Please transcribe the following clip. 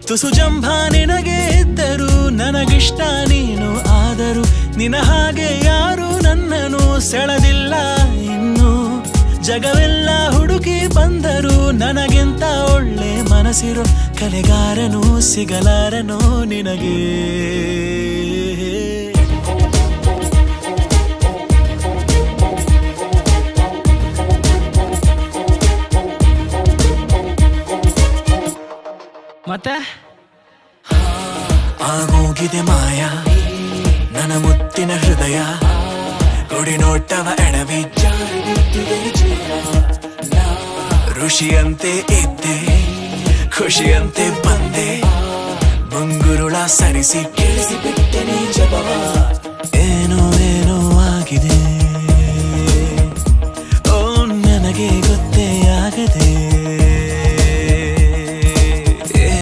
ತುಸು ಜಂಭ ನಿನಗೆ ಇದ್ದರು ನನಗಿಷ್ಟ ನೀನು ಆದರೂ ನಿನ ಹಾಗೆ ಯಾರು ನನ್ನನ್ನು ಸೆಳೆದಿಲ್ಲ ಇನ್ನು ಜಗವೆಲ್ಲ ಹುಡುಕಿ ಬಂದರು ನನಗಿಂತ ಒಳ್ಳೆ ಮನಸ್ಸಿರೋ ಕಲೆಗಾರನು ಸಿಗಲಾರನೋ ನಿನಗೆ ಮತ್ತೆ ಆಗೋಗಿದೆ ಮಾಯ ನನ್ನ ಮುತ್ತಿನ ಹೃದಯ ಗುಡಿ ನೋಟವ ಎಡವಿ ಋಷಿಯಂತೆ ಇದ್ದೆ ಖುಷಿಯಂತೆ ಬಂದೆ ಮುಂಗುರುಳ ಸರಿಸಿ ಕೇಳಿಸಿಬಿಟ್ಟೆ ನೀ ಜಪವ ಏನೋ